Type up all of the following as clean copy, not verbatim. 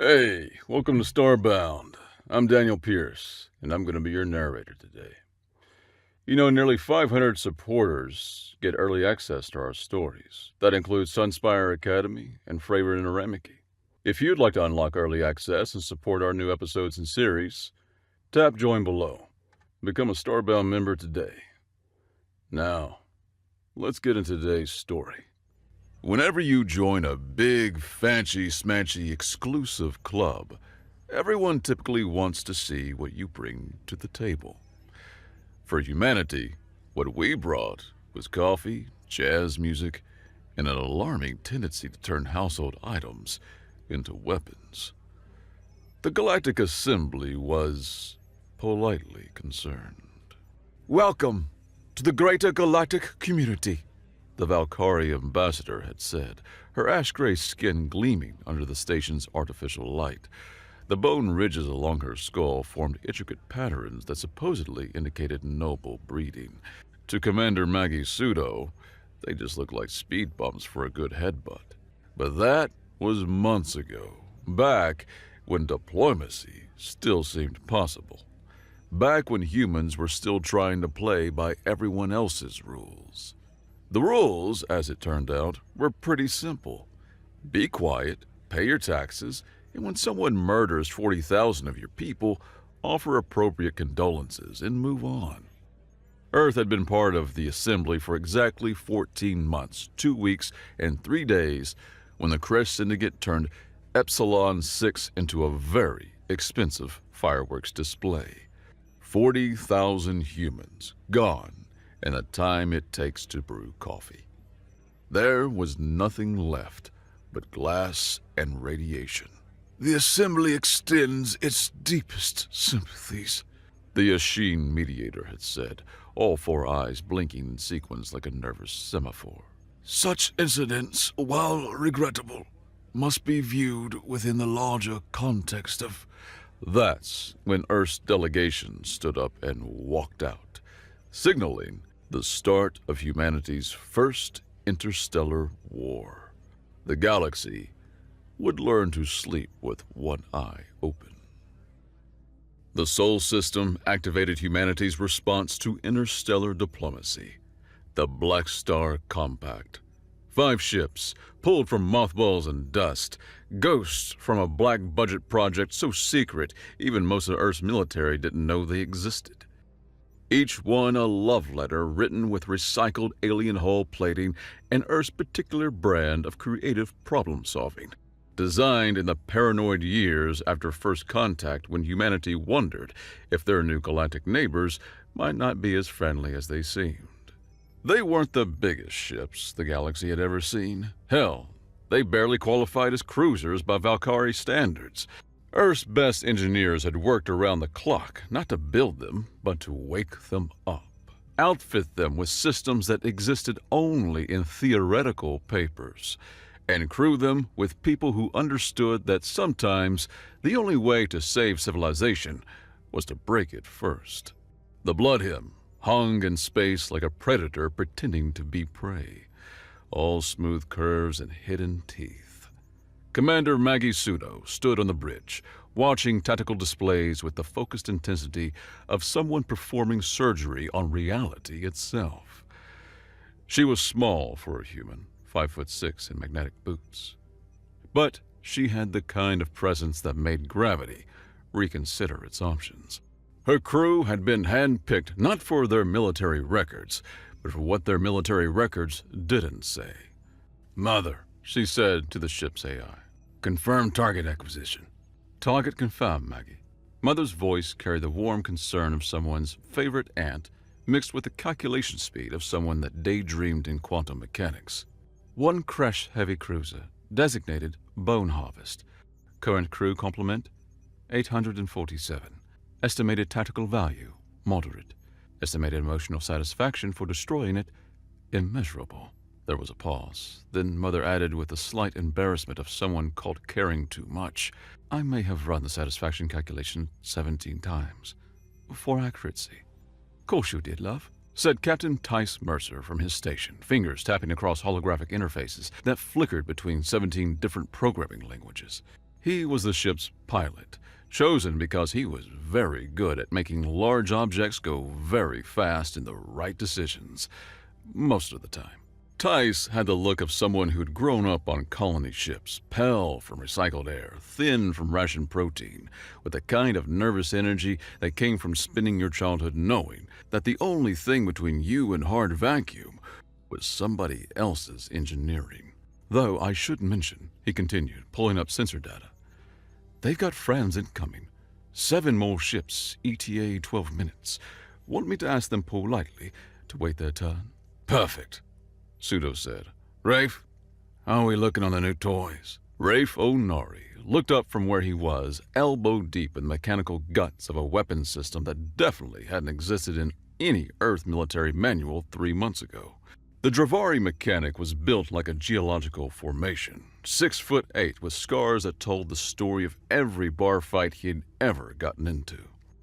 Hey, welcome to Starbound. I'm Daniel Pierce, and I'm going to be your narrator today. You know, nearly 500 supporters get early access to our stories. That includes Sunspire Academy and Fravor Interamiki. If you'd like to unlock early access and support our new episodes and series, tap join below. Become a Starbound member today. Now, let's get into today's story. Whenever you join a big, fancy-smancy exclusive club, everyone typically wants to see what you bring to the table. For humanity, what we brought was coffee, jazz music, and an alarming tendency to turn household items into weapons. The Galactic Assembly was politely concerned. "Welcome to the greater galactic community," the Valkyrie ambassador had said, her ash-gray skin gleaming under the station's artificial light. The bone ridges along her skull formed intricate patterns that supposedly indicated noble breeding. To Commander Maggie Sudo, they just looked like speed bumps for a good headbutt. But that was months ago, back when diplomacy still seemed possible. Back when humans were still trying to play by everyone else's rules. The rules, as it turned out, were pretty simple. Be quiet, pay your taxes, and when someone murders 40,000 of your people, offer appropriate condolences and move on. Earth had been part of the assembly for exactly 14 months, 2 weeks, and 3 days when the Crash Syndicate turned Epsilon 6 into a very expensive fireworks display. 40,000 humans gone and the time it takes to brew coffee. There was nothing left but glass and radiation. "The Assembly extends its deepest sympathies," the Yashin mediator had said, all 4 eyes blinking in sequence like a nervous semaphore. "Such incidents, while regrettable, must be viewed within the larger context of..." That's when Earth's delegation stood up and walked out, signaling the start of humanity's first interstellar war. The galaxy would learn to sleep with one eye open. The Sol system activated humanity's response to interstellar diplomacy, the Black Star Compact. 5 ships, pulled from mothballs and dust, ghosts from a black-budget project so secret even most of Earth's military didn't know they existed. Each one a love letter written with recycled alien hull plating and Earth's particular brand of creative problem-solving, designed in the paranoid years after first contact when humanity wondered if their new galactic neighbors might not be as friendly as they seemed. They weren't the biggest ships the galaxy had ever seen. Hell, they barely qualified as cruisers by Valkyrie standards. Earth's best engineers had worked around the clock, not to build them, but to wake them up. Outfit them with systems that existed only in theoretical papers, and crew them with people who understood that sometimes the only way to save civilization was to break it first. The Blood Hymn hung in space like a predator pretending to be prey, all smooth curves and hidden teeth. Commander Maggie Sudo stood on the bridge, watching tactical displays with the focused intensity of someone performing surgery on reality itself. She was small for a human, 5'6" in magnetic boots. But she had the kind of presence that made gravity reconsider its options. Her crew had been handpicked not for their military records, but for what their military records didn't say. "Mother," she said to the ship's AI. "Confirm target acquisition." "Target confirmed, Maggie." Mother's voice carried the warm concern of someone's favorite aunt, mixed with the calculation speed of someone that daydreamed in quantum mechanics. "1 Crash heavy cruiser, designated Bone Harvest. Current crew complement, 847. Estimated tactical value, moderate. Estimated emotional satisfaction for destroying it, immeasurable." There was a pause. Then Mother added with the slight embarrassment of someone caught caring too much, "I may have run the satisfaction calculation 17 times. For accuracy." "Course you did, love," said Captain Tice Mercer from his station, fingers tapping across holographic interfaces that flickered between 17 different programming languages. He was the ship's pilot, chosen because he was very good at making large objects go very fast in the right decisions, most of the time. Tice had the look of someone who'd grown up on colony ships, pale from recycled air, thin from rationed protein, with the kind of nervous energy that came from spending your childhood knowing that the only thing between you and hard vacuum was somebody else's engineering. Though I should mention, he continued, pulling up sensor data, they've got friends incoming. 7 more ships, ETA 12 minutes. Want me to ask them politely to wait their turn? Perfect, Pseudo said. Rafe, how are we looking on the new toys? Rafe O'Nari looked up from where he was, elbow deep in the mechanical guts of a weapons system that definitely hadn't existed in any Earth military manual 3 months ago. The Dravari mechanic was built like a geological formation, 6'8", with scars that told the story of every bar fight he had ever gotten into.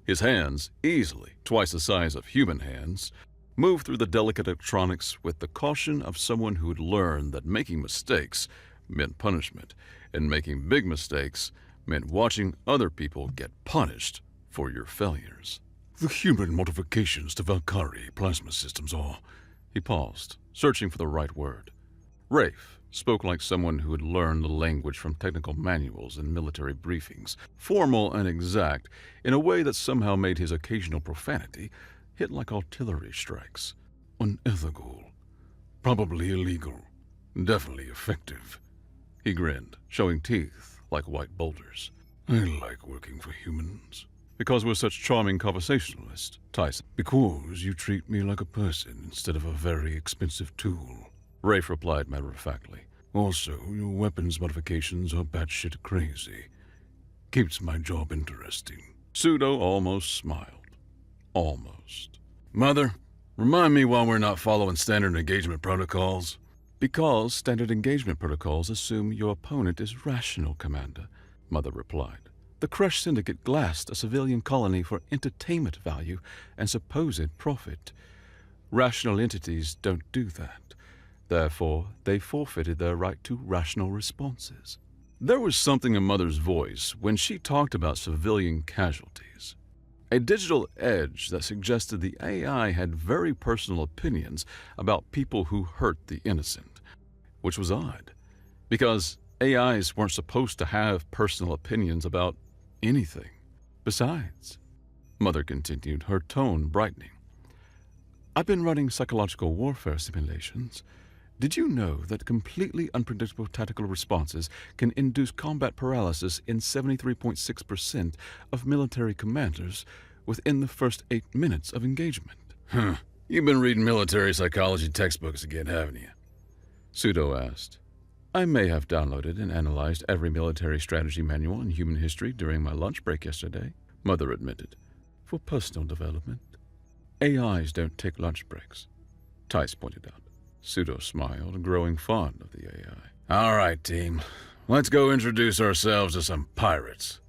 His hands, easily twice the size of human hands, moved through the delicate electronics with the caution of someone who had learned that making mistakes meant punishment, and making big mistakes meant watching other people get punished for your failures. The human modifications to Valkyrie plasma systems are... He paused, searching for the right word. Rafe spoke like someone who had learned the language from technical manuals and military briefings, formal and exact, in a way that somehow made his occasional profanity hit like artillery strikes. Unethical. Probably illegal. Definitely effective. He grinned, showing teeth like white boulders. I like working for humans. Because we're such charming conversationalists, Tyson. Because you treat me like a person instead of a very expensive tool. Rafe replied matter-of-factly. Also, your weapons modifications are batshit crazy. Keeps my job interesting. Pseudo almost smiled. Almost. Mother, remind me why we're not following standard engagement protocols. Because standard engagement protocols assume your opponent is rational, Commander, Mother replied. The Crush Syndicate glassed a civilian colony for entertainment value and supposed profit. Rational entities don't do that. Therefore, they forfeited their right to rational responses. There was something in Mother's voice when she talked about civilian casualties. A digital edge that suggested the AI had very personal opinions about people who hurt the innocent, which was odd, because AIs weren't supposed to have personal opinions about anything. Besides, Mother continued, her tone brightening, I've been running psychological warfare simulations. Did you know that completely unpredictable tactical responses can induce combat paralysis in 73.6% of military commanders within the first 8 minutes of engagement? You've been reading military psychology textbooks again, haven't you? Pseudo asked. I may have downloaded and analyzed every military strategy manual in human history during my lunch break yesterday, Mother admitted, for personal development. AIs don't take lunch breaks, Tice pointed out. Pseudo smiled, growing fond of the AI. All right, team. Let's go introduce ourselves to some pirates.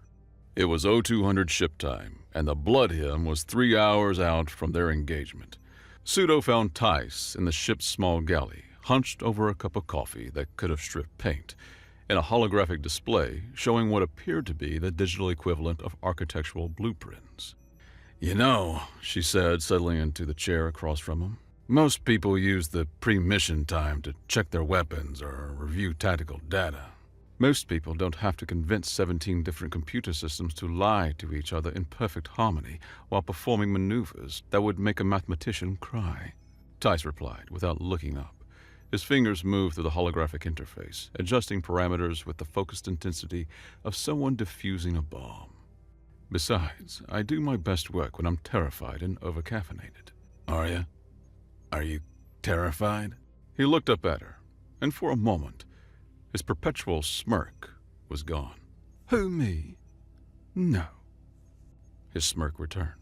It was 0200 ship time, and the Blood Hymn was 3 hours out from their engagement. Pseudo found Tice in the ship's small galley, hunched over a cup of coffee that could have stripped paint, in a holographic display showing what appeared to be the digital equivalent of architectural blueprints. You know, she said, settling into the chair across from him, most people use the pre-mission time to check their weapons or review tactical data. Most people don't have to convince 17 different computer systems to lie to each other in perfect harmony while performing maneuvers that would make a mathematician cry. Tice replied, without looking up. His fingers moved through the holographic interface, adjusting parameters with the focused intensity of someone defusing a bomb. Besides, I do my best work when I'm terrified and overcaffeinated. Are you? Are you terrified? He looked up at her, and for a moment, his perpetual smirk was gone. Who, me? No. His smirk returned.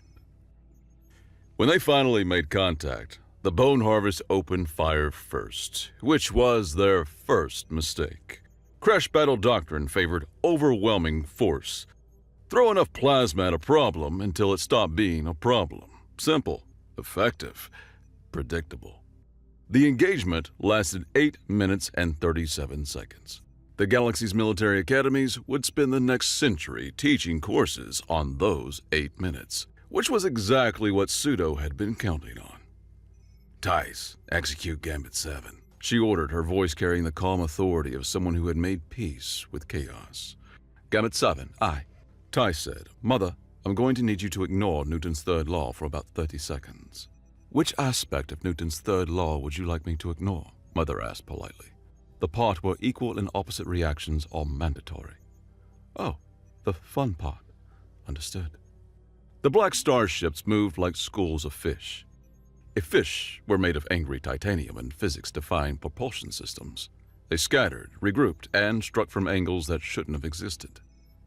When they finally made contact, the Bone Harvest opened fire first, which was their first mistake. Crash Battle Doctrine favored overwhelming force. Throw enough plasma at a problem until it stopped being a problem. Simple, effective, predictable. The engagement lasted 8 minutes and 37 seconds. The galaxy's military academies would spend the next century teaching courses on those 8 minutes, which was exactly what Pseudo had been counting on. "Tice, execute Gambit 7. She ordered, her voice carrying the calm authority of someone who had made peace with chaos. "Gambit 7, aye." Tice said, "Mother, I'm going to need you to ignore Newton's third law for about 30 seconds. "Which aspect of Newton's third law would you like me to ignore?" Mother asked politely. "The part where equal and opposite reactions are mandatory." "Oh, the fun part. Understood." The black starships moved like schools of fish. If fish were made of angry titanium and physics-defying propulsion systems, they scattered, regrouped, and struck from angles that shouldn't have existed.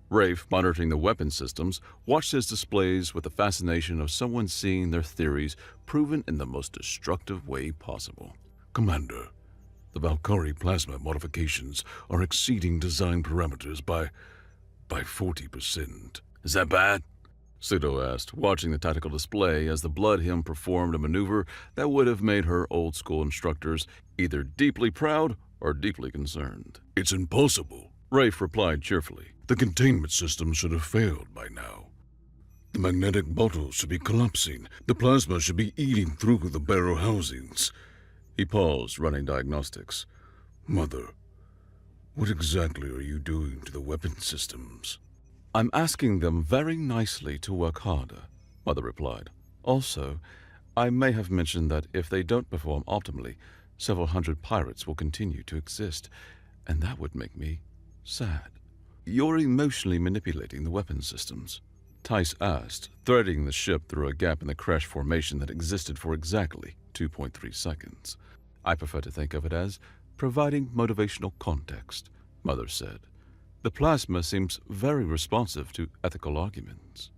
Rafe, monitoring the weapon systems, watched his displays with the fascination of someone seeing their theories proven in the most destructive way possible. "Commander, the Valkyrie plasma modifications are exceeding design parameters by 40%. Is that bad?" Pseudo asked, watching the tactical display as the Blood Hymn performed a maneuver that would have made her old-school instructors either deeply proud or deeply concerned. "It's impossible," Rafe replied cheerfully. "The containment system should have failed by now. The magnetic bottles should be collapsing. The plasma should be eating through the barrel housings." He paused, running diagnostics. "Mother, what exactly are you doing to the weapon systems?" "I'm asking them very nicely to work harder," Mother replied. "Also, I may have mentioned that if they don't perform optimally, several hundred pirates will continue to exist, and that would make me sad." "You're emotionally manipulating the weapon systems?" Tice asked, threading the ship through a gap in the crash formation that existed for exactly 2.3 seconds. "I prefer to think of it as providing motivational context," Mother said. "The plasma seems very responsive to ethical arguments."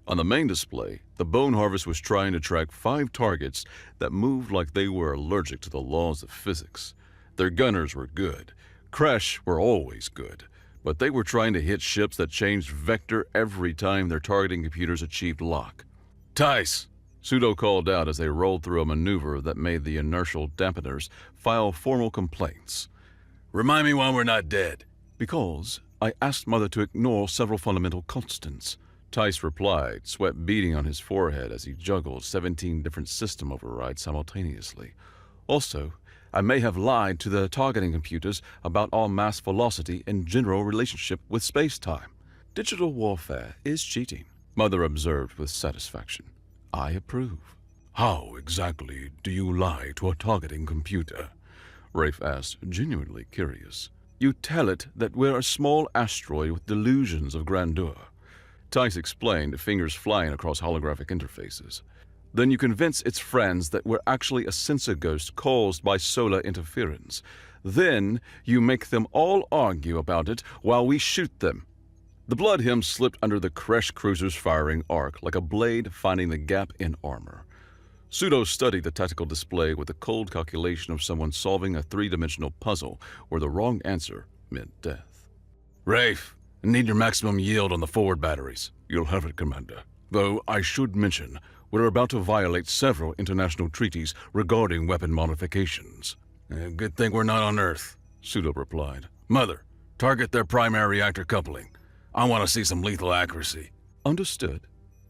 On the main display, the Bone Harvest was trying to track 5 targets that moved like they were allergic to the laws of physics. Their gunners were good. Crash were always good, but they were trying to hit ships that changed vector every time their targeting computers achieved lock. "Tice!" Pseudo called out as they rolled through a maneuver that made the inertial dampeners file formal complaints. "Remind me why we're not dead." "Because I asked Mother to ignore several fundamental constants," Tice replied, sweat beading on his forehead as he juggled 17 different system overrides simultaneously. "Also, I may have lied to the targeting computers about our mass velocity and general relationship with space-time. Digital warfare is cheating," Mother observed with satisfaction. "I approve." "How exactly do you lie to a targeting computer?" Rafe asked, genuinely curious. "You tell it that we're a small asteroid with delusions of grandeur," Tice explained, fingers flying across holographic interfaces. "Then you convince its friends that we're actually a sensor ghost caused by solar interference. Then you make them all argue about it while we shoot them." The Blood Hymn slipped under the Kresh cruiser's firing arc like a blade finding the gap in armor. Pseudo studied the tactical display with the cold calculation of someone solving a 3-dimensional puzzle where the wrong answer meant death. "Rafe, I need your maximum yield on the forward batteries." "You'll have it, Commander. Though I should mention, we're about to violate several international treaties regarding weapon modifications." "Good thing we're not on Earth," Pseudo replied. "Mother, target their primary reactor coupling. I want to see some lethal accuracy." "Understood.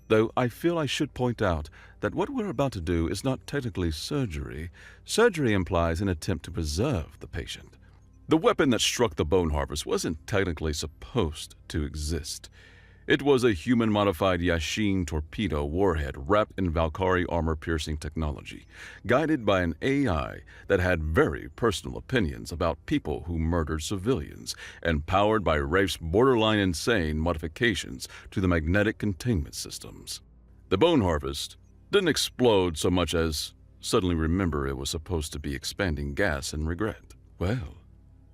Though I feel I should point out that what we're about to do is not technically surgery. Surgery implies an attempt to preserve the patient. The weapon that struck the Bone Harvest wasn't technically supposed to exist. It was a human-modified Yashin torpedo warhead wrapped in Valkyrie armor-piercing technology, guided by an AI that had very personal opinions about people who murdered civilians, and powered by Rafe's borderline insane modifications to the magnetic containment systems. The Bone Harvest didn't explode so much as suddenly remember it was supposed to be expanding gas and regret. "Well,"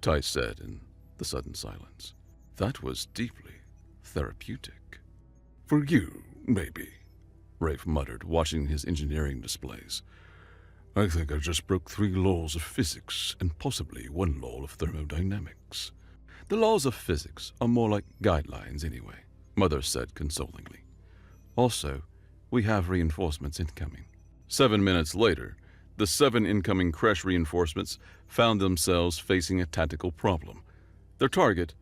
Tice said in the sudden silence, "that was deeply therapeutic." "For you, maybe," Rafe muttered, watching his engineering displays. "I think I just broke 3 laws of physics and possibly 1 law of thermodynamics." "The laws of physics are more like guidelines anyway," Mother said consolingly. "Also, we have reinforcements incoming." 7 minutes later, the 7 incoming Kresh reinforcements found themselves facing a tactical problem. Their target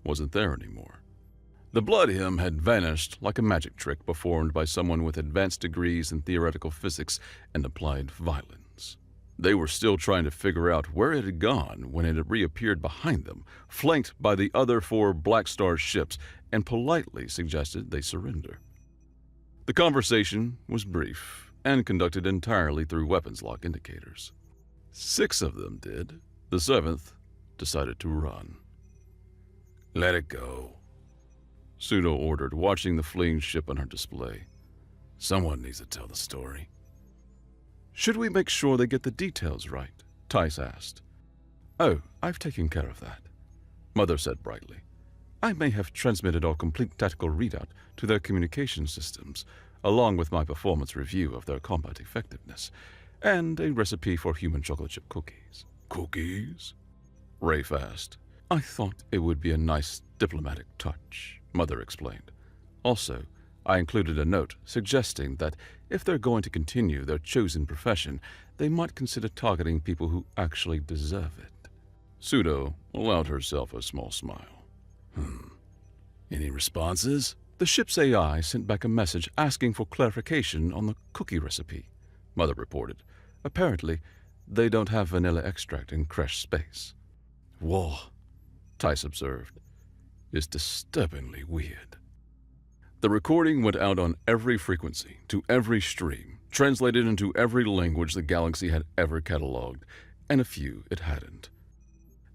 wasn't there anymore. The blood hymn had vanished like a magic trick performed by someone with advanced degrees in theoretical physics and applied violence. They were still trying to figure out where it had gone when it had reappeared behind them, flanked by the other 4 Black Star ships, and politely suggested they surrender. The conversation was brief and conducted entirely through weapons lock indicators. 6 of them did. The 7th decided to run. "Let it go," Pseudo ordered, watching the fleeing ship on her display. "Someone needs to tell the story." "Should we make sure they get the details right?" Tice asked. "Oh, I've taken care of that," Mother said brightly. "I may have transmitted our complete tactical readout to their communication systems, along with my performance review of their combat effectiveness, and a recipe for human chocolate chip cookies." "Cookies?" Rafe asked. "I thought it would be a nice diplomatic touch," Mother explained. "Also, I included a note suggesting that if they're going to continue their chosen profession, they might consider targeting people who actually deserve it." Pseudo allowed herself a small smile. "Any responses?" "The ship's AI sent back a message asking for clarification on the cookie recipe," Mother reported. "Apparently, they don't have vanilla extract in Kresh space." "Whoa," Tice observed. "It's disturbingly weird." The recording went out on every frequency, to every stream, translated into every language the galaxy had ever catalogued, and a few it hadn't.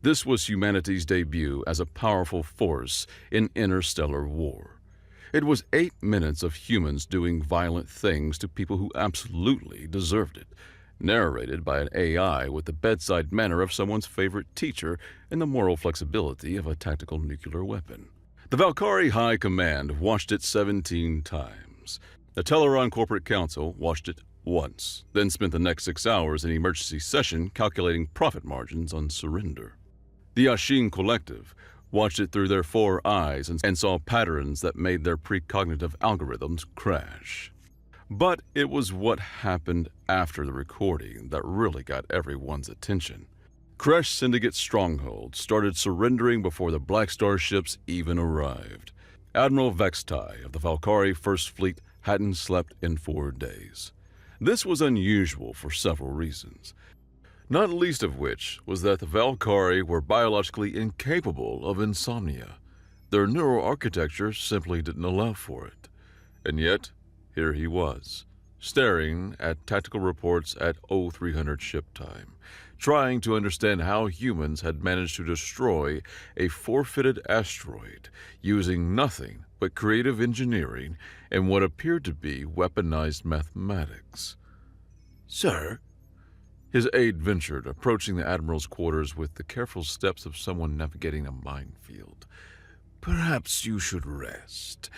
This was humanity's debut as a powerful force in interstellar war. It was 8 minutes of humans doing violent things to people who absolutely deserved it, narrated by an AI with the bedside manner of someone's favorite teacher and the moral flexibility of a tactical nuclear weapon. The Valkyrie High Command watched it 17 times. The Teleron Corporate Council watched it once, then spent the next 6 hours in emergency session calculating profit margins on surrender. The Ashin Collective watched it through their 4 eyes and saw patterns that made their precognitive algorithms crash. But it was what happened after the recording that really got everyone's attention. Kresh Syndicate Stronghold started surrendering before the Black Star ships even arrived. Admiral Vextai of the Valkyrie First Fleet hadn't slept in 4 days. This was unusual for several reasons, not least of which was that the Valkyrie were biologically incapable of insomnia. Their neural architecture simply didn't allow for it. And yet, here he was, staring at tactical reports at 0300 ship time, trying to understand how humans had managed to destroy a forfeited asteroid using nothing but creative engineering and what appeared to be weaponized mathematics. "Sir?" His aide ventured, approaching the Admiral's quarters with the careful steps of someone navigating a minefield. "Perhaps you should rest.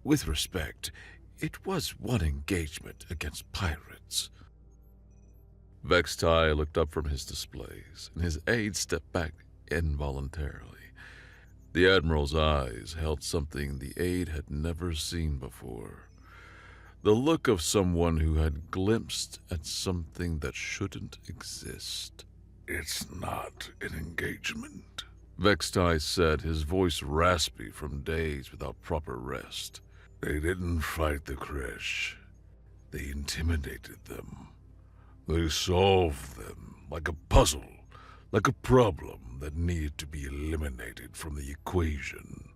With respect, it was one engagement against pirates." Vextai looked up from his displays, and his aide stepped back involuntarily. The Admiral's eyes held something the aide had never seen before. The look of someone who had glimpsed at something that shouldn't exist. "It's not an engagement," Vextai said, his voice raspy from days without proper rest. "They didn't fight the Kresh. They intimidated them. They solved them like a puzzle, like a problem that needed to be eliminated from the equation."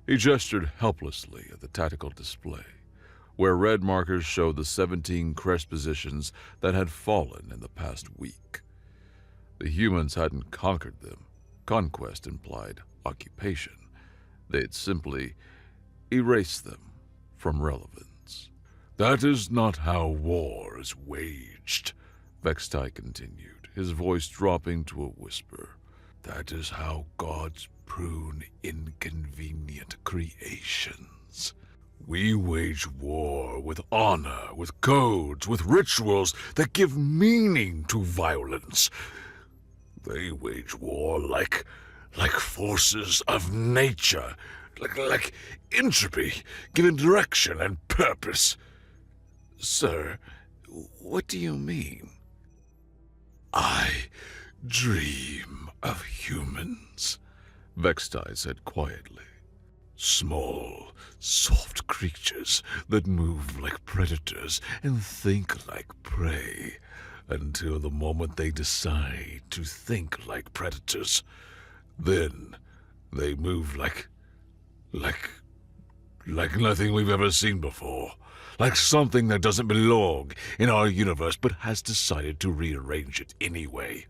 He gestured helplessly at the tactical display, where red markers showed the 17 Kresh positions that had fallen in the past week. The humans hadn't conquered them. Conquest implied occupation. They'd simply erased them from relevance. "That is not how war is waged," Vextai continued, his voice dropping to a whisper. "That is how gods prune inconvenient creations. We wage war with honor, with codes, with rituals that give meaning to violence. They wage war like forces of nature, like entropy, given direction and purpose." "Sir, what do you mean?" "I dream of humans. Vextai said quietly. Small, soft creatures that move like predators and think like prey, until the moment they decide to think like predators. Then they move like nothing we've ever seen before. Like something that doesn't belong in our universe but has decided to rearrange it anyway.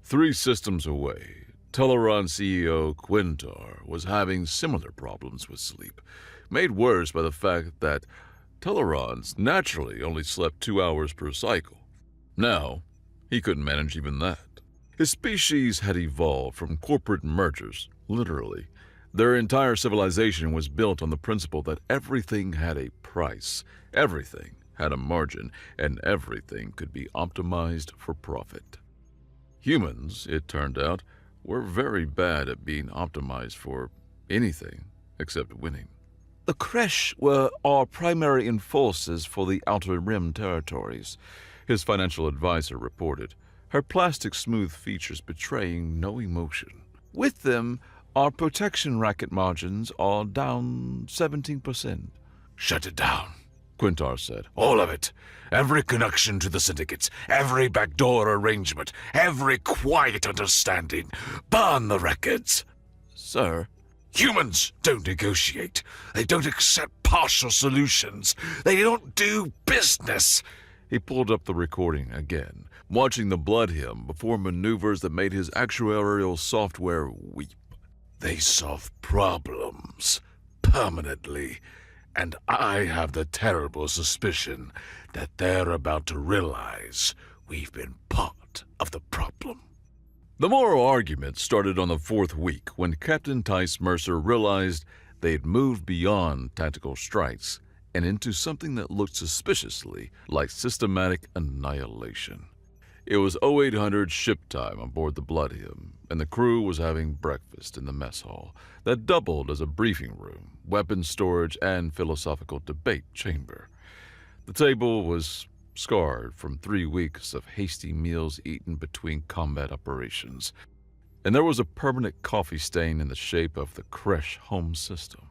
3 systems away, Teleron CEO Quintar was having similar problems with sleep, made worse by the fact that Telerons naturally only slept 2 hours per cycle. Now, he couldn't manage even that. His species had evolved from corporate mergers, literally. Their entire civilization was built on the principle that everything had a price, everything had a margin, and everything could be optimized for profit. Humans, it turned out, were very bad at being optimized for anything except winning. The Kresh were our primary enforcers for the Outer Rim territories, his financial advisor reported, her plastic-smooth features betraying no emotion. With them, our protection racket margins are down 17%. Shut it down, Quintar said. All of it. Every connection to the syndicates, every backdoor arrangement, every quiet understanding. Burn the records. Sir? Humans don't negotiate. They don't accept partial solutions. They don't do business. He pulled up the recording again, watching the blood hymn before maneuvers that made his actuarial software weep. They solve problems permanently, and I have the terrible suspicion that they're about to realize we've been part of the problem. The moral argument started on the 4th week when Captain Tice Mercer realized they'd moved beyond tactical strikes and into something that looked suspiciously like systematic annihilation. It was 0800 ship time aboard the Blood Hymn, and the crew was having breakfast in the mess hall that doubled as a briefing room, weapons storage, and philosophical debate chamber. The table was scarred from 3 weeks of hasty meals eaten between combat operations, and there was a permanent coffee stain in the shape of the Kresh home system.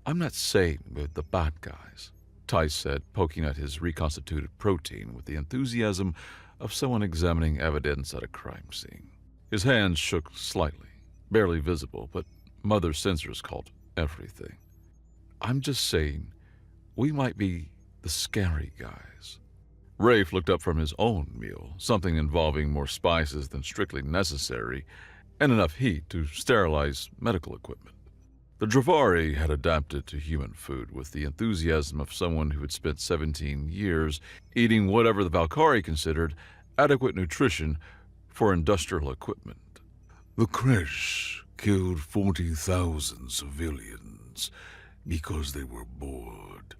I'm not saying we're the bad guys, Tice said, poking at his reconstituted protein with the enthusiasm of someone examining evidence at a crime scene. His hands shook slightly, barely visible, but Mother sensors called everything. I'm just saying we might be the scary guys. Rafe looked up from his own meal, something involving more spices than strictly necessary, and enough heat to sterilize medical equipment. The Dravari had adapted to human food with the enthusiasm of someone who had spent 17 years eating whatever the Valkyrie considered adequate nutrition for industrial equipment. The Kresh killed 40,000 civilians because they were bored,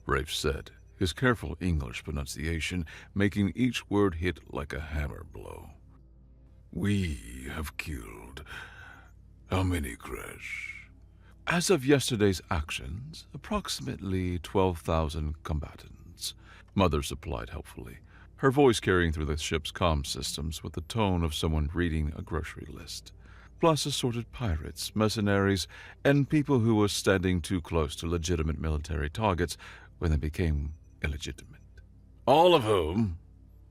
Rafe said, his careful English pronunciation making each word hit like a hammer blow. We have killed how many Kresh? As of yesterday's actions, approximately 12,000 combatants, Mother supplied helpfully, her voice carrying through the ship's comm systems with the tone of someone reading a grocery list, plus assorted pirates, mercenaries, and people who were standing too close to legitimate military targets when they became illegitimate. All of whom,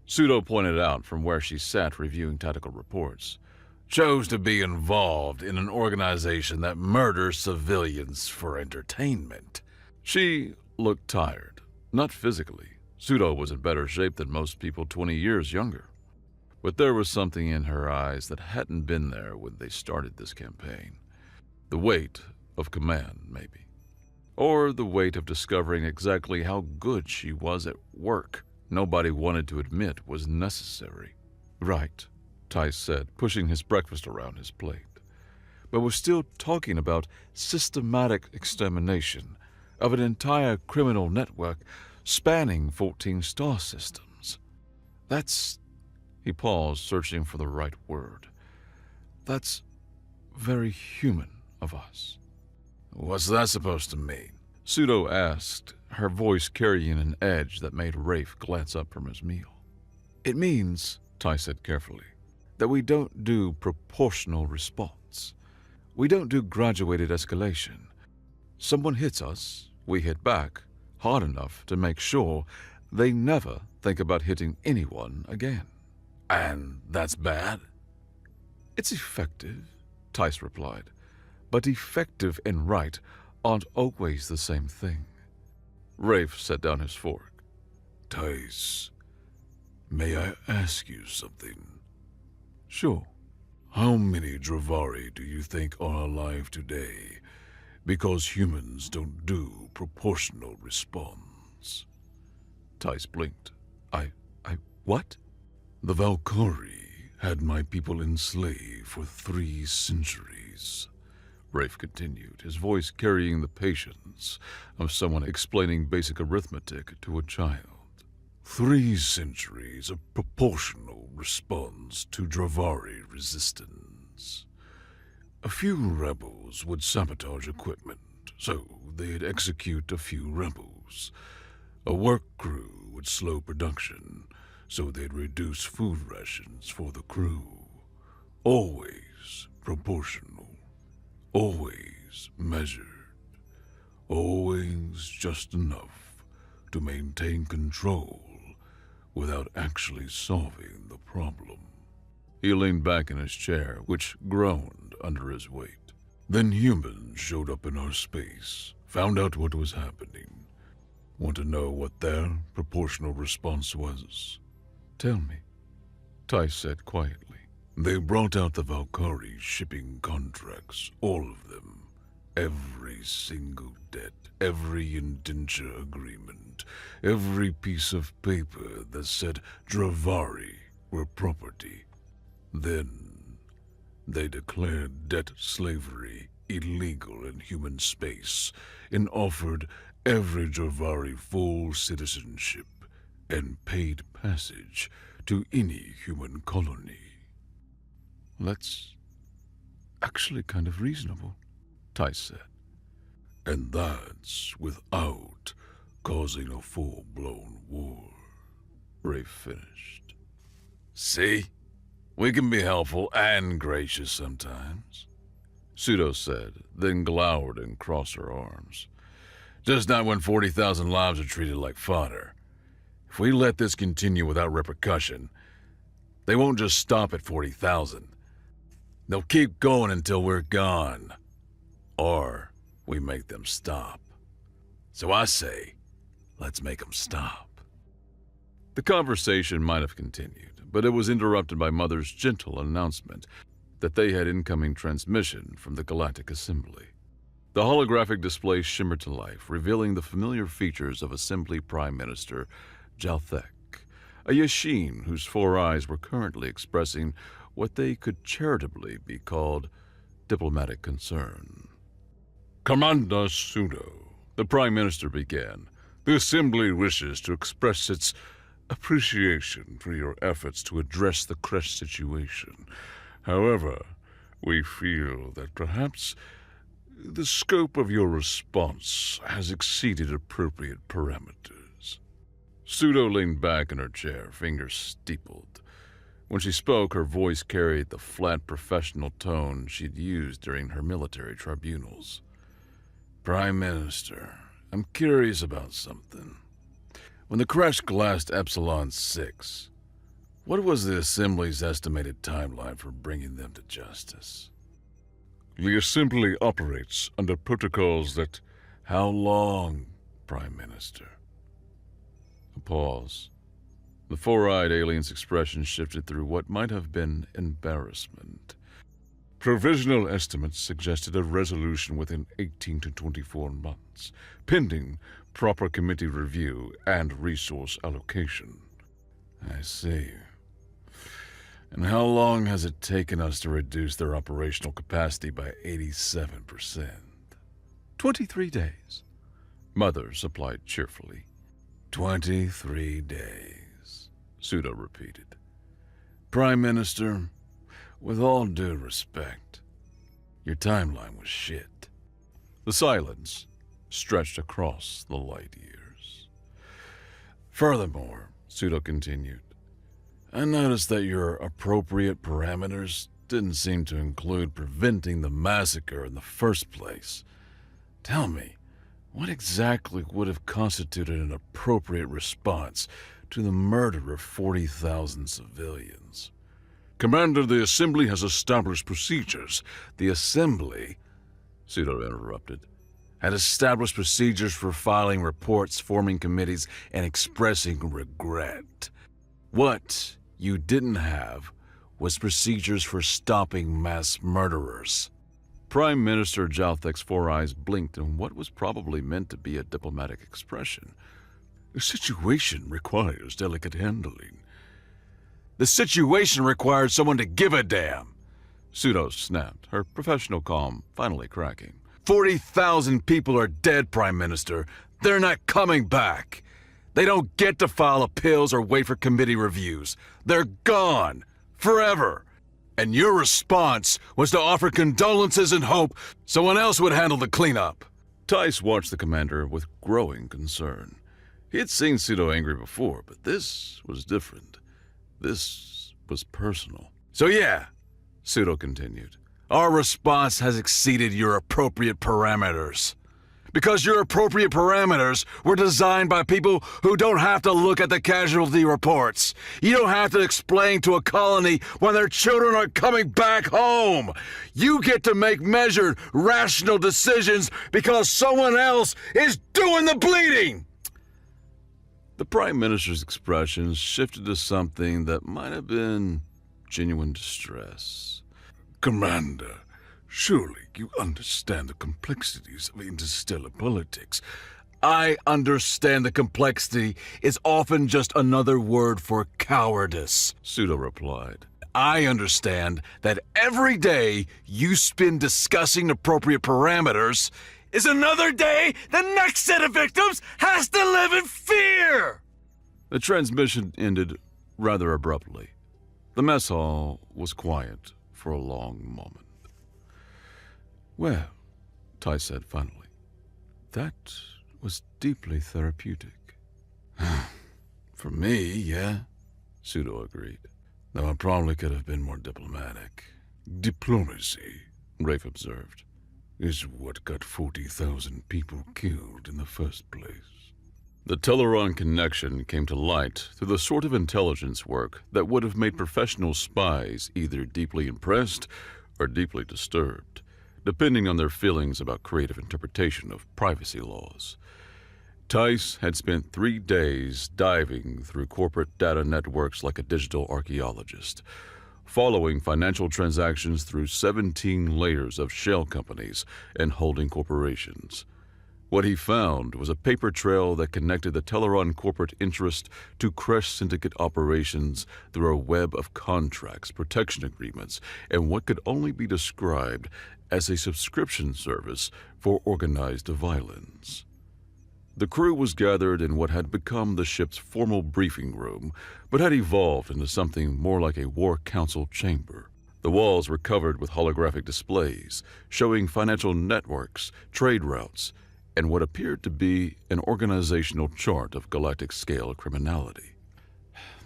Pseudo pointed out from where she sat reviewing tactical reports, chose to be involved in an organization that murders civilians for entertainment. She looked tired, not physically. Pseudo was in better shape than most people 20 years younger. But there was something in her eyes that hadn't been there when they started this campaign. The weight of command, maybe. Or the weight of discovering exactly how good she was at work nobody wanted to admit was necessary. Right, Tice said, pushing his breakfast around his plate. But we're still talking about systematic extermination of an entire criminal network spanning 14 star systems. That's... He paused, searching for the right word. That's very human of us. What's that supposed to mean? Pseudo asked, her voice carrying an edge that made Rafe glance up from his meal. It means, Ty said carefully, that we don't do proportional response. We don't do graduated escalation. Someone hits us, we hit back hard enough to make sure they never think about hitting anyone again. And that's bad? It's effective, Tice replied, but effective and right aren't always the same thing. Rafe set down his fork. Tice, may I ask you something? Sure. How many Dravari do you think are alive today because humans don't do proportional response? Tice blinked. What? The Valkyrie had my people enslaved for 3 centuries. Rafe continued, his voice carrying the patience of someone explaining basic arithmetic to a child. 3 centuries of proportional response to Dravari resistance. A few rebels would sabotage equipment, so they'd execute a few rebels. A work crew would slow production, so they'd reduce food rations for the crew. Always proportional. Always measured. Always just enough to maintain control without actually solving the problem. He leaned back in his chair, which groaned under his weight. Then humans showed up in our space, found out what was happening. Want to know what their proportional response was? Tell me, Tice said quietly. They brought out the Valkyrie shipping contracts, all of them. Every single debt, every indenture agreement, every piece of paper that said Dravari were property. Then they declared debt slavery illegal in human space and offered every Dravari full citizenship and paid passage to any human colony. That's actually kind of reasonable, Tice said. And that's without causing a full-blown war, Rafe finished. See? We can be helpful and gracious sometimes, Pseudo said, then glowered and crossed her arms. Just not when 40,000 lives are treated like fodder. If we let this continue without repercussion, they won't just stop at 40,000. They'll keep going until we're gone. Or we make them stop. So I say, let's make them stop. The conversation might have continued, but it was interrupted by Mother's gentle announcement that they had incoming transmission from the Galactic Assembly. The holographic display shimmered to life, revealing the familiar features of Assembly Prime Minister Jalthek, a Yashin whose 4 eyes were currently expressing what they could charitably be called diplomatic concern. Commander Pseudo, the Prime Minister began. The Assembly wishes to express its appreciation for your efforts to address the Kresh situation. However, we feel that perhaps the scope of your response has exceeded appropriate parameters. Pseudo leaned back in her chair, fingers steepled. When she spoke, her voice carried the flat professional tone she'd used during her military tribunals. Prime Minister, I'm curious about something. When the Kresh glassed Epsilon 6, what was the Assembly's estimated timeline for bringing them to justice? The Assembly operates under protocols that... How long, Prime Minister? A pause. The 4-eyed alien's expression shifted through what might have been embarrassment. Provisional estimates suggested a resolution within 18 to 24 months, pending proper committee review and resource allocation. I see. And how long has it taken us to reduce their operational capacity by 87%? 23 days, Mother supplied cheerfully. 23 days, Pseudo repeated. Prime Minister, with all due respect, your timeline was shit. The silence stretched across the light years. Furthermore, Pseudo continued, I noticed that your appropriate parameters didn't seem to include preventing the massacre in the first place. Tell me, what exactly would have constituted an appropriate response to the murder of 40,000 civilians? Commander, the Assembly has established procedures. The Assembly, Pseudo interrupted, had established procedures for filing reports, forming committees, and expressing regret. What you didn't have was procedures for stopping mass murderers. Prime Minister Jalthek's four eyes blinked in what was probably meant to be a diplomatic expression. The situation requires delicate handling. The situation required someone to give a damn, Pseudo snapped, her professional calm finally cracking. 40,000 people are dead, Prime Minister. They're not coming back. They don't get to file appeals or wait for committee reviews. They're gone. Forever. And your response was to offer condolences and hope someone else would handle the cleanup. Tice watched the commander with growing concern. He had seen Pseudo angry before, but this was different. This was personal. So yeah, Pseudo continued, our response has exceeded your appropriate parameters. Because your appropriate parameters were designed by people who don't have to look at the casualty reports. You don't have to explain to a colony when their children are coming back home. You get to make measured, rational decisions because someone else is doing the bleeding. The Prime Minister's expression shifted to something that might have been genuine distress. Commander, surely you understand the complexities of interstellar politics. I understand the complexity is often just another word for cowardice, Pseudo replied. I understand that every day you spend discussing appropriate parameters is another day the next set of victims has to live in fear. The transmission ended rather abruptly. The mess hall was quiet for a long moment. Well, Ty said finally, that was deeply therapeutic. For me, yeah, Pseudo agreed. Though I probably could have been more diplomatic. Diplomacy, Rafe observed, is what got 40,000 people killed in the first place. The Teleron connection came to light through the sort of intelligence work that would have made professional spies either deeply impressed or deeply disturbed, depending on their feelings about creative interpretation of privacy laws. Tice had spent 3 days diving through corporate data networks like a digital archaeologist, following financial transactions through 17 layers of shell companies and holding corporations. What he found was a paper trail that connected the Teleron corporate interest to Kresh syndicate operations through a web of contracts, protection agreements, and what could only be described as a subscription service for organized violence. The crew was gathered in what had become the ship's formal briefing room, but had evolved into something more like a war council chamber. The walls were covered with holographic displays, showing financial networks, trade routes, and what appeared to be an organizational chart of galactic-scale criminality.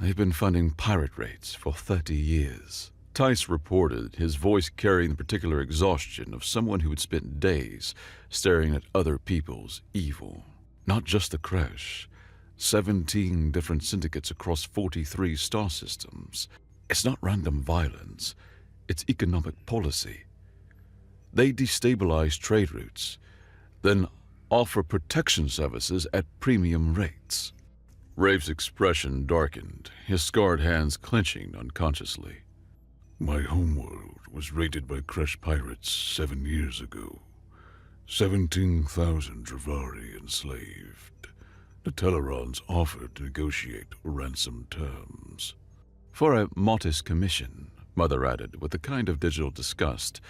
They've been funding pirate raids for 30 years. Tice reported, his voice carrying the particular exhaustion of someone who had spent days staring at other people's evil. Not just the Kresh, 17 different syndicates across 43 star systems. It's not random violence, it's economic policy. They destabilize trade routes, then offer protection services at premium rates. Rafe's expression darkened, his scarred hands clenching unconsciously. My homeworld was raided by Kresh pirates 7 years ago. 17,000 Dravari enslaved. The Telerons offered to negotiate ransom terms. For a modest commission, Mother added with the kind of digital disgust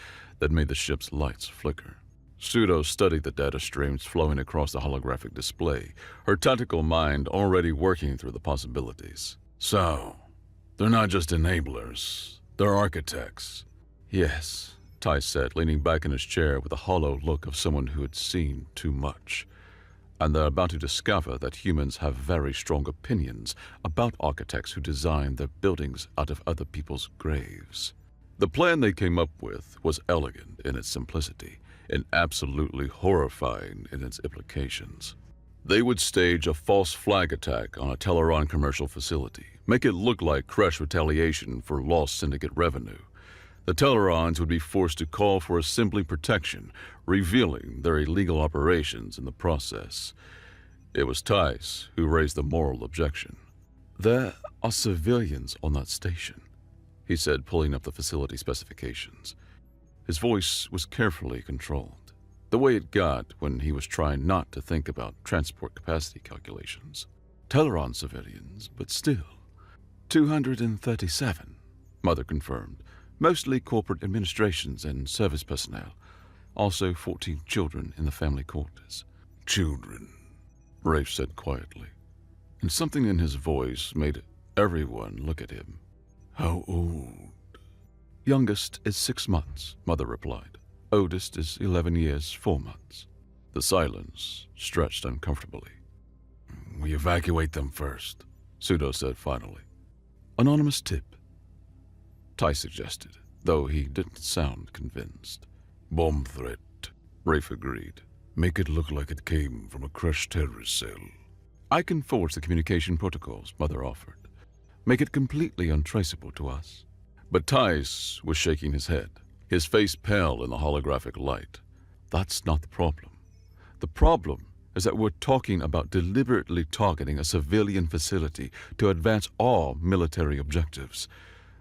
that made the ship's lights flicker. Pseudo studied the data streams flowing across the holographic display, her tactical mind already working through the possibilities. So, they're not just enablers, they're architects. Yes, Tice said, leaning back in his chair with a hollow look of someone who had seen too much. And they're about to discover that humans have very strong opinions about architects who design their buildings out of other people's graves. The plan they came up with was elegant in its simplicity and absolutely horrifying in its implications. They would stage a false flag attack on a Teleron commercial facility, make it look like Kresh retaliation for lost syndicate revenue. The Telerons would be forced to call for assembly protection, revealing their illegal operations in the process. It was Tice who raised the moral objection. "There are civilians on that station," he said, pulling up the facility specifications. His voice was carefully controlled, the way it got when he was trying not to think about transport capacity calculations. "Teleron civilians, but still." 237, Mother confirmed. "Mostly corporate administrations and service personnel. Also 14 children in the family quarters." "Children," Rafe said quietly, and something in his voice made everyone look at him. "How old?" "Youngest is 6 months," Mother replied. "Oldest is 11 years, 4 months." The silence stretched uncomfortably. "We evacuate them first," Pseudo said finally. "Anonymous tip," Ty suggested, though he didn't sound convinced. "Bomb threat," Rafe agreed. "Make it look like it came from a crushed terrorist cell." "I can forge the communication protocols," Mother offered. "Make it completely untraceable to us." But Tice was shaking his head, his face pale in the holographic light. "That's not the problem. The problem is that we're talking about deliberately targeting a civilian facility to advance all military objectives.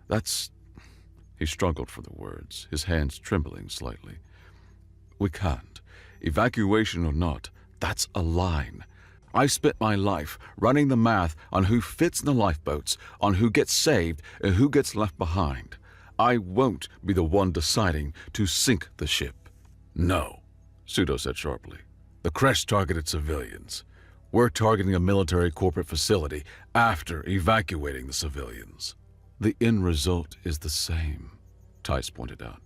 That's..." He struggled for the words, his hands trembling slightly. "We can't. Evacuation or not, that's a line. I spent my life running the math on who fits in the lifeboats, on who gets saved and who gets left behind. I won't be the one deciding to sink the ship." "No," Pseudo said sharply. "The Kresh targeted civilians. We're targeting a military corporate facility after evacuating the civilians." "The end result is the same," Tice pointed out.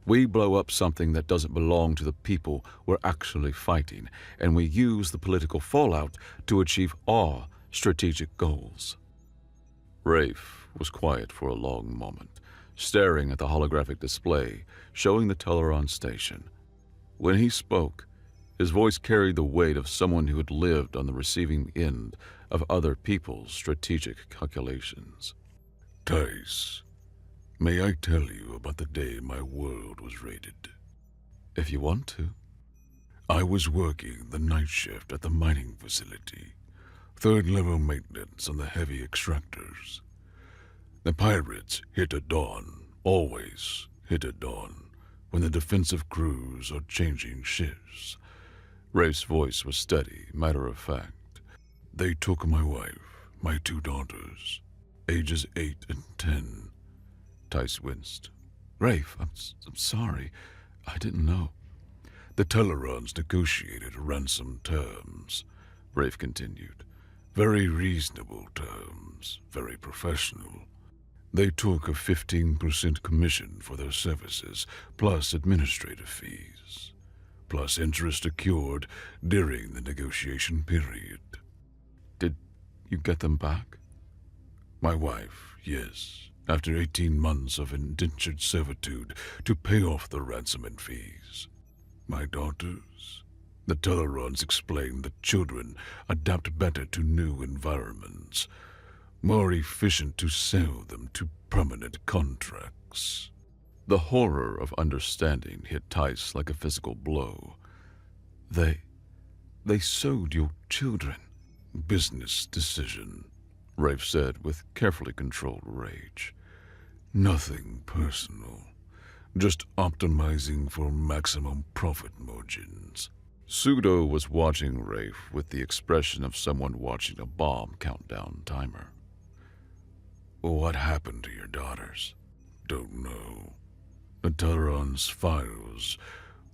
"We blow up something that doesn't belong to the people we're actually fighting, and we use the political fallout to achieve our strategic goals." Rafe was quiet for a long moment, staring at the holographic display showing the Teleron station. When he spoke, his voice carried the weight of someone who had lived on the receiving end of other people's strategic calculations. "Tice, may I tell you about the day my world was raided?" "If you want to." "I was working the night shift at the mining facility, third-level maintenance on the heavy extractors. The pirates hit at dawn, always hit at dawn, when the defensive crews are changing shifts." Rafe's voice was steady, matter-of-fact. "They took my wife, my 2 daughters, ages 8 and 10. Tice winced. "Rafe, I'm sorry. I didn't know." "The Telerons negotiated ransom terms," Rafe continued. "Very reasonable terms, very professional. They took a 15% commission for their services, plus administrative fees, plus interest accrued during the negotiation period." "Did you get them back?" "My wife, yes, after 18 months of indentured servitude to pay off the ransom and fees. My daughters, the Telerons explained that children adapt better to new environments, more efficient to sell them to permanent contracts." The horror of understanding hit Tice like a physical blow. They sold your children." "Business decision," Rafe said with carefully controlled rage. "Nothing personal. Just optimizing for maximum profit margins." Pseudo was watching Rafe with the expression of someone watching a bomb countdown timer. "What happened to your daughters?" "Don't know. The Teleron's files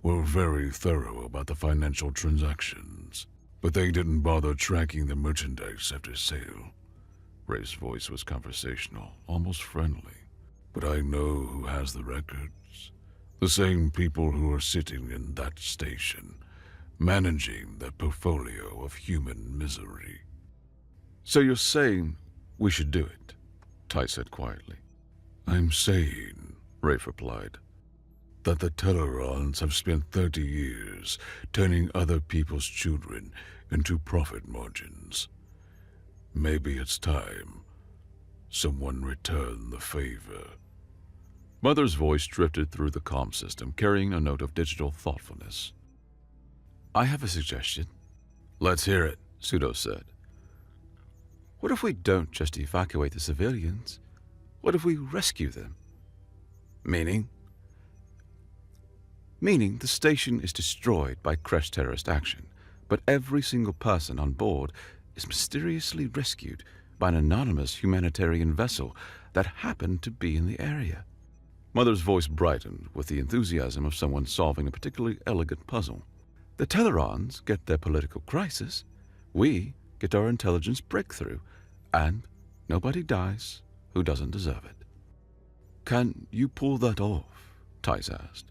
were very thorough about the financial transactions, but they didn't bother tracking the merchandise after sale." Rafe's voice was conversational, almost friendly. "But I know who has the records. The same people who are sitting in that station, managing that portfolio of human misery." "So you're saying we should do it?" Ty said quietly. "I'm saying," Rafe replied. That the Tellerons have spent 30 years turning other people's children into profit margins. Maybe it's time someone return the favor. Mother's voice drifted through the comm system, carrying a note of digital thoughtfulness. I have a suggestion. Let's hear it, Pseudo said. What if we don't just evacuate the civilians? What if we rescue them? Meaning? Meaning the station is destroyed by Kresh terrorist action, but every single person on board is mysteriously rescued by an anonymous humanitarian vessel that happened to be in the area. Mother's voice brightened with the enthusiasm of someone solving a particularly elegant puzzle. The Tellerons get their political crisis, we get our intelligence breakthrough, and nobody dies who doesn't deserve it. Can you pull that off? Tice asked.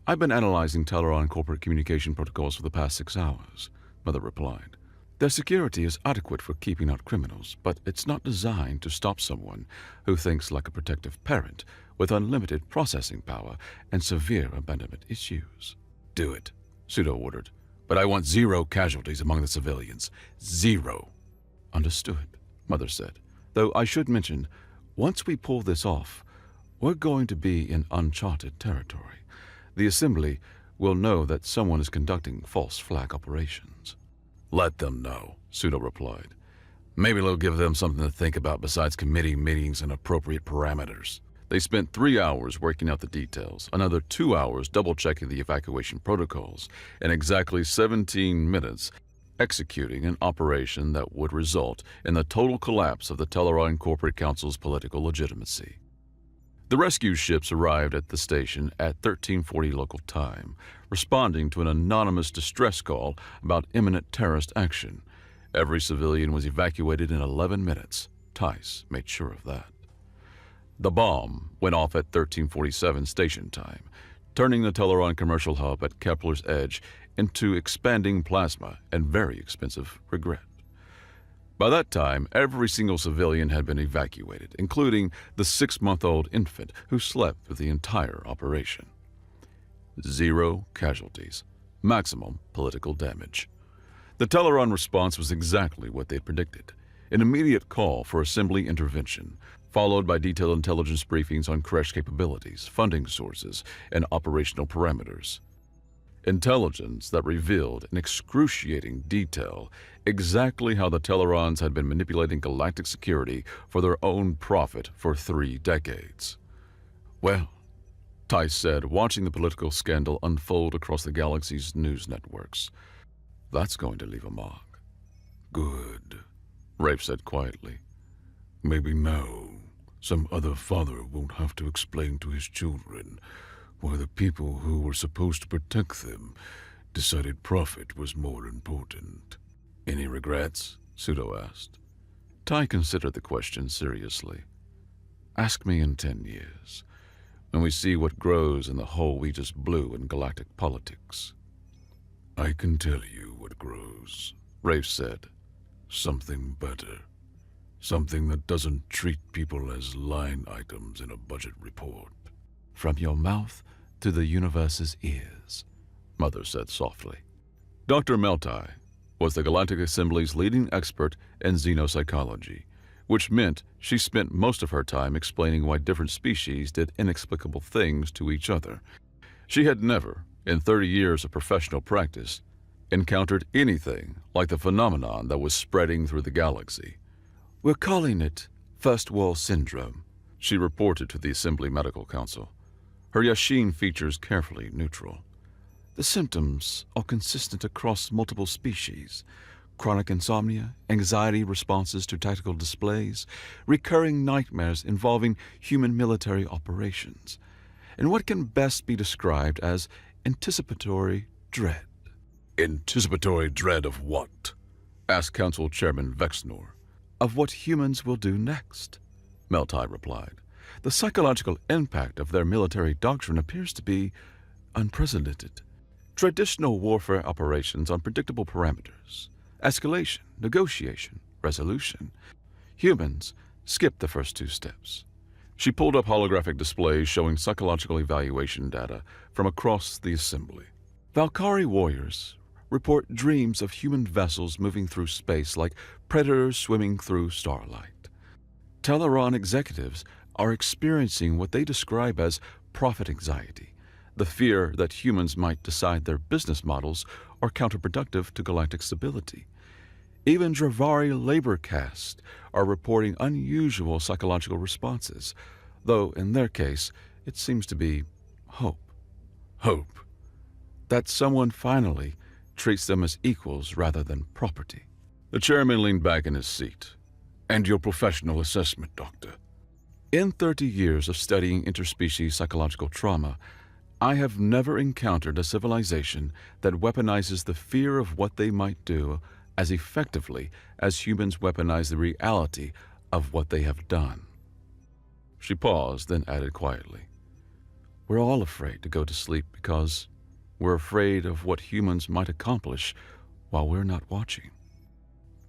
I've been analyzing Telleron corporate communication protocols for the past 6 hours, Mother replied. Their security is adequate for keeping out criminals, but it's not designed to stop someone who thinks like a protective parent with unlimited processing power and severe abandonment issues. Do it, Pseudo ordered. But I want 0 casualties among the civilians. 0. Understood, Mother said. Though I should mention, once we pull this off, we're going to be in uncharted territory. The Assembly will know that someone is conducting false flag operations. Let them know, Pseudo replied. Maybe it'll give them something to think about besides committee meetings and appropriate parameters. They spent 3 hours working out the details, another 2 hours double-checking the evacuation protocols, and exactly 17 minutes executing an operation that would result in the total collapse of the Telleron Corporate Council's political legitimacy. The rescue ships arrived at the station at 1340 local time, responding to an anonymous distress call about imminent terrorist action. Every civilian was evacuated in 11 minutes. Tice made sure of that. The bomb went off at 1347 station time, turning the Telleron commercial hub at Kepler's Edge into expanding plasma and very expensive regret. By that time, every single civilian had been evacuated, including the 6-month-old infant who slept through the entire operation. 0 casualties, maximum political damage. The Telleron response was exactly what they'd predicted. An immediate call for Assembly intervention, followed by detailed intelligence briefings on Kresh capabilities, funding sources, and operational parameters. Intelligence that revealed in excruciating detail exactly how the Tellerons had been manipulating galactic security for their own profit for 3 decades. Well, Tice said, watching the political scandal unfold across the galaxy's news networks, that's going to leave a mark. Good, Rafe said quietly. Maybe now some other father won't have to explain to his children why the people who were supposed to protect them decided profit was more important. Any regrets? Pseudo asked. Ty considered the question seriously. Ask me in 10 years, when we see what grows in the hole we just blew in galactic politics. I can tell you what grows, Rafe said. Something better. Something that doesn't treat people as line items in a budget report. From your mouth to the universe's ears, Mother said softly. Dr. Meltai was the Galactic Assembly's leading expert in xenopsychology, which meant she spent most of her time explaining why different species did inexplicable things to each other. She had never, in 30 years of professional practice, encountered anything like the phenomenon that was spreading through the galaxy. We're calling it First World Syndrome, she reported to the Assembly Medical Council, her Yashin features carefully neutral. The symptoms are consistent across multiple species: chronic insomnia, anxiety responses to tactical displays, recurring nightmares involving human military operations, and what can best be described as anticipatory dread. Anticipatory dread of what? Asked Council Chairman Vexnor. Of what humans will do next, Meltai replied. The psychological impact of their military doctrine appears to be unprecedented. Traditional warfare operations on predictable parameters, escalation, negotiation, resolution. Humans skip the first 2 steps. She pulled up holographic displays showing psychological evaluation data from across the assembly. Valkyrie warriors report dreams of human vessels moving through space like predators swimming through starlight. Teleron executives are experiencing what they describe as profit anxiety, the fear that humans might decide their business models are counterproductive to galactic stability. Even Dravari labor caste are reporting unusual psychological responses, though in their case it seems to be hope. Hope that someone finally treats them as equals rather than property. The chairman leaned back in his seat. And your professional assessment, Doctor? In 30 years of studying interspecies psychological trauma, I have never encountered a civilization that weaponizes the fear of what they might do as effectively as humans weaponize the reality of what they have done. She paused, then added quietly, "We're all afraid to go to sleep because we're afraid of what humans might accomplish while we're not watching."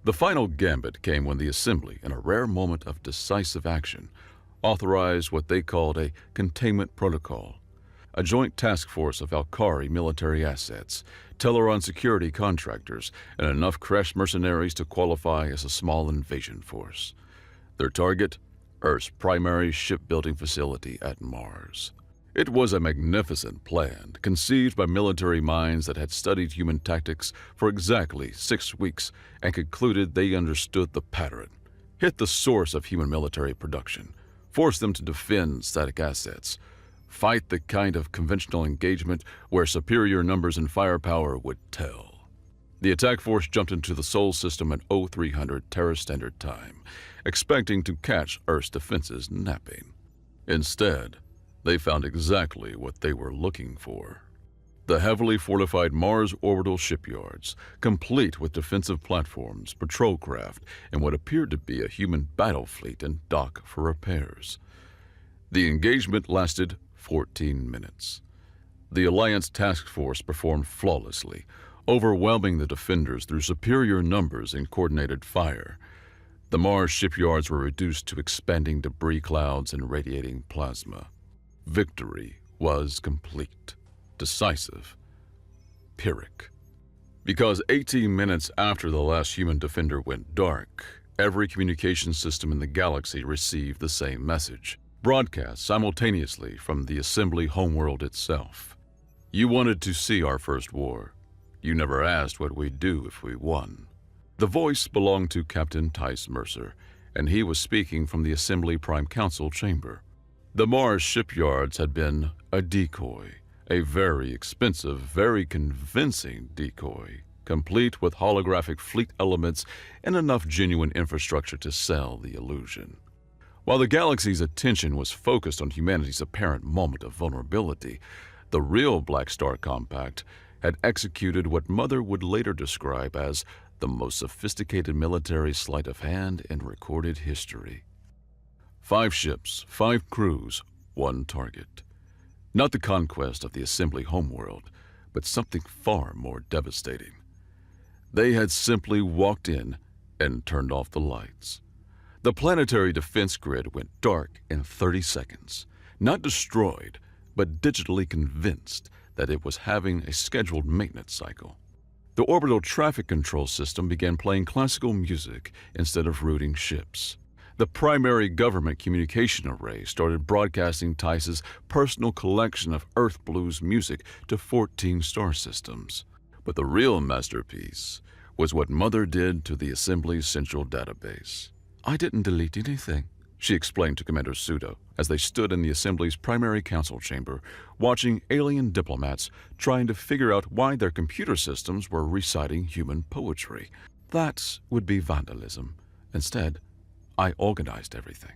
The final gambit came when the Assembly, in a rare moment of decisive action, authorized what they called a containment protocol, a joint task force of Valkyrie military assets, Teleron security contractors, and enough Kresh mercenaries to qualify as a small invasion force. Their target? Earth's primary shipbuilding facility at Mars. It was a magnificent plan, conceived by military minds that had studied human tactics for exactly 6 weeks and concluded they understood the pattern. Hit the source of human military production, force them to defend static assets, fight the kind of conventional engagement where superior numbers and firepower would tell. The attack force jumped into the Sol system at 0300 Terra Standard Time, expecting to catch Earth's defenses napping. Instead, they found exactly what they were looking for. The heavily fortified Mars orbital shipyards, complete with defensive platforms, patrol craft, and what appeared to be a human battle fleet in dock for repairs. The engagement lasted 14 minutes. The Alliance task force performed flawlessly, overwhelming the defenders through superior numbers and coordinated fire. The Mars shipyards were reduced to expanding debris clouds and radiating plasma. Victory was complete, decisive, Pyrrhic. Because 18 minutes after the last human defender went dark, every communication system in the galaxy received the same message, broadcast simultaneously from the Assembly homeworld itself. You wanted to see our first war. You never asked what we'd do if we won. The voice belonged to Captain Tice Mercer, and he was speaking from the Assembly Prime Council chamber. The Mars shipyards had been a decoy, a very expensive, very convincing decoy, complete with holographic fleet elements and enough genuine infrastructure to sell the illusion. While the galaxy's attention was focused on humanity's apparent moment of vulnerability, the real Black Star Compact had executed what Mother would later describe as the most sophisticated military sleight of hand in recorded history. 5 ships, 5 crews, 1 target. Not the conquest of the Assembly homeworld, but something far more devastating. They had simply walked in and turned off the lights. The planetary defense grid went dark in 30 seconds, not destroyed, but digitally convinced that it was having a scheduled maintenance cycle. The orbital traffic control system began playing classical music instead of routing ships. The primary government communication array started broadcasting Tice's personal collection of Earth blues music to 14 star systems. But the real masterpiece was what Mother did to the Assembly's central database. "I didn't delete anything," she explained to Commander Pseudo as they stood in the Assembly's primary council chamber, watching alien diplomats trying to figure out why their computer systems were reciting human poetry. That would be vandalism. Instead, I organized everything.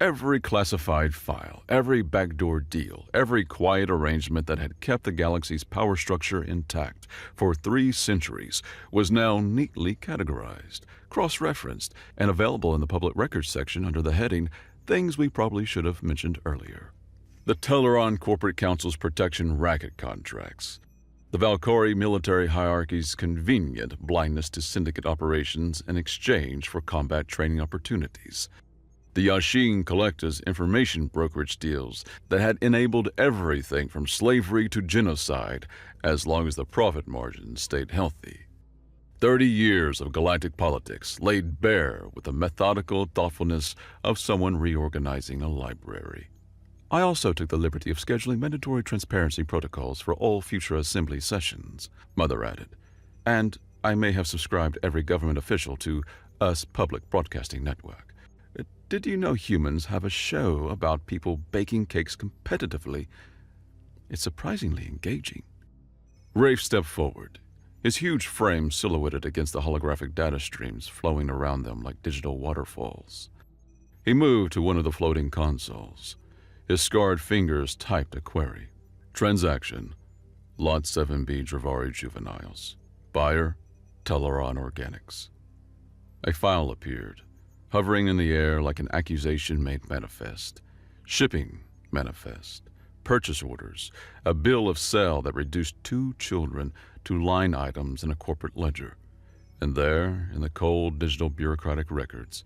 Every classified file, every backdoor deal, every quiet arrangement that had kept the galaxy's power structure intact for 3 centuries was now neatly categorized, cross-referenced, and available in the public records section under the heading Things We Probably Should Have Mentioned Earlier. The Teleron Corporate Council's protection racket contracts. The Valkyrie military hierarchy's convenient blindness to syndicate operations in exchange for combat training opportunities. The Yashin Collective's information brokerage deals that had enabled everything from slavery to genocide as long as the profit margins stayed healthy. 30 years of galactic politics laid bare with the methodical thoughtfulness of someone reorganizing a library. I also took the liberty of scheduling mandatory transparency protocols for all future assembly sessions, Mother added, and I may have subscribed every government official to US Public Broadcasting Network. Did you know humans have a show about people baking cakes competitively? It's surprisingly engaging. Rafe stepped forward, his huge frame silhouetted against the holographic data streams flowing around them like digital waterfalls. He moved to one of the floating consoles. His scarred fingers typed a query. Transaction, Lot 7B Dravari Juveniles. Buyer, Teleron Organics. A file appeared, hovering in the air like an accusation made manifest. Shipping manifest. Purchase orders, a bill of sale that reduced 2 children to line items in a corporate ledger. And there, in the cold digital bureaucratic records,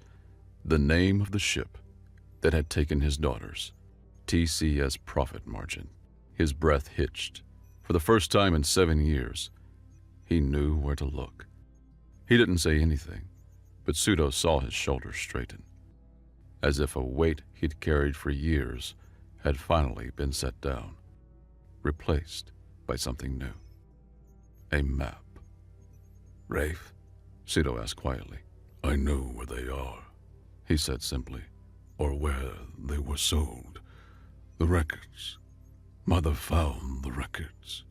the name of the ship that had taken his daughters, TCS Profit Margin. His breath hitched. For the first time in 7 years, he knew where to look. He didn't say anything, but Pseudo saw his shoulders straighten, as if a weight he'd carried for years had finally been set down, replaced by something new. A map. Rafe, Pseudo asked quietly. I know where they are, He said simply. or where they were sold. The records. Mother found the records.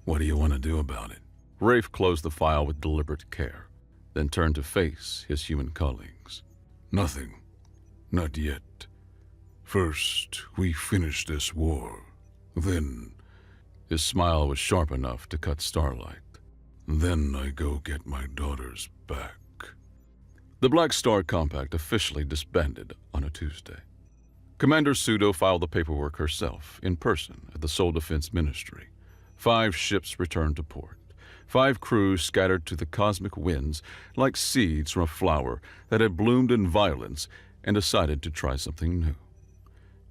What do you want to do about it? Rafe closed the file with deliberate care, then turned to face his human colleagues. Nothing. Not yet. First, we finish this war. Then, His smile was sharp enough to cut starlight. then I go get my daughters back. The Black Star Compact officially disbanded on a Tuesday. Commander Pseudo filed the paperwork herself, in person, at the Soul Defense Ministry. 5 ships returned to port. 5 crews scattered to the cosmic winds like seeds from a flower that had bloomed in violence and decided to try something new.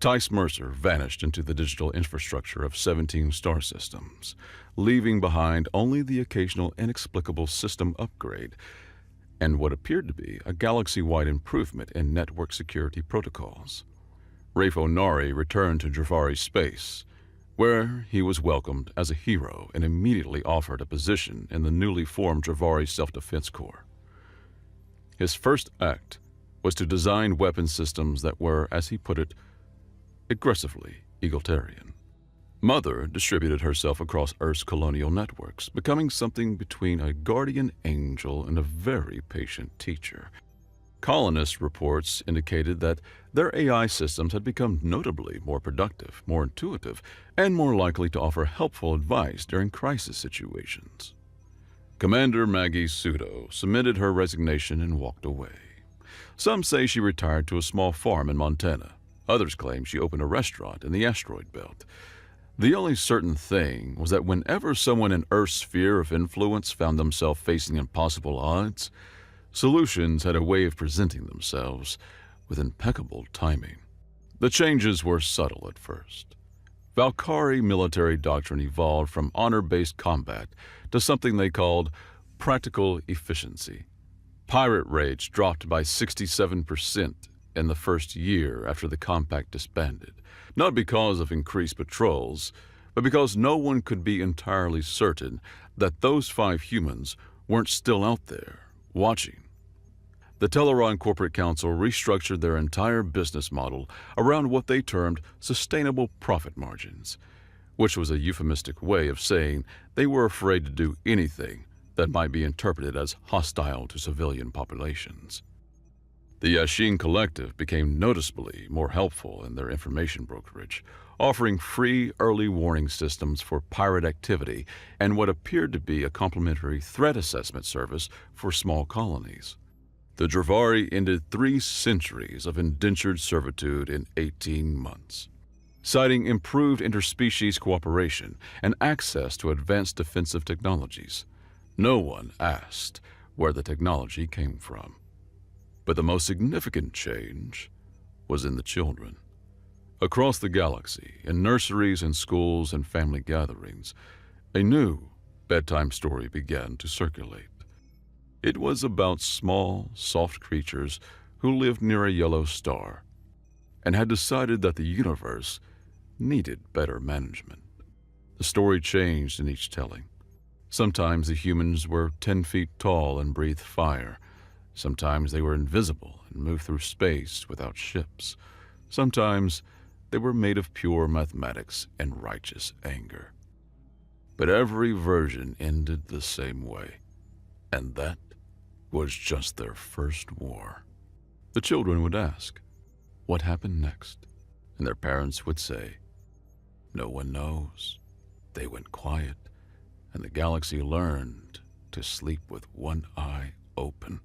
Tice Mercer vanished into the digital infrastructure of 17 star systems, leaving behind only the occasional inexplicable system upgrade and what appeared to be a galaxy-wide improvement in network security protocols. Rafe Onari returned to Dravari space, where he was welcomed as a hero and immediately offered a position in the newly formed Dravari Self-Defense Corps. His first act was to design weapon systems that were, as he put it, aggressively egalitarian. Mother distributed herself across Earth's colonial networks, becoming something between a guardian angel and a very patient teacher. Colonist reports indicated that their AI systems had become notably more productive, more intuitive, and more likely to offer helpful advice during crisis situations. Commander Maggie Pseudo submitted her resignation and walked away. Some say she retired to a small farm in Montana. Others claim she opened a restaurant in the asteroid belt. The only certain thing was that whenever someone in Earth's sphere of influence found themselves facing impossible odds, solutions had a way of presenting themselves with impeccable timing. The changes were subtle at first. Valkyrie military doctrine evolved from honor-based combat to something they called practical efficiency. Pirate rates dropped by 67% in the first year after the compact disbanded, not because of increased patrols, but because no one could be entirely certain that those 5 humans weren't still out there, watching. The Teleron Corporate Council restructured their entire business model around what they termed sustainable profit margins, which was a euphemistic way of saying they were afraid to do anything that might be interpreted as hostile to civilian populations. The Yashin Collective became noticeably more helpful in their information brokerage, offering free early warning systems for pirate activity and what appeared to be a complimentary threat assessment service for small colonies. The Dravari ended 3 centuries of indentured servitude in 18 months, citing improved interspecies cooperation and access to advanced defensive technologies. No one asked where the technology came from. But the most significant change was in the children. Across the galaxy, in nurseries and schools and family gatherings, a new bedtime story began to circulate. It was about small, soft creatures who lived near a yellow star and had decided that the universe needed better management. The story changed in each telling. Sometimes the humans were 10 feet tall and breathed fire. Sometimes they were invisible and moved through space without ships. Sometimes they were made of pure mathematics and righteous anger. But every version ended the same way, and that was just their first war. The children would ask, "What happened next?" And their parents would say, "No one knows." They went quiet, and the galaxy learned to sleep with one eye open.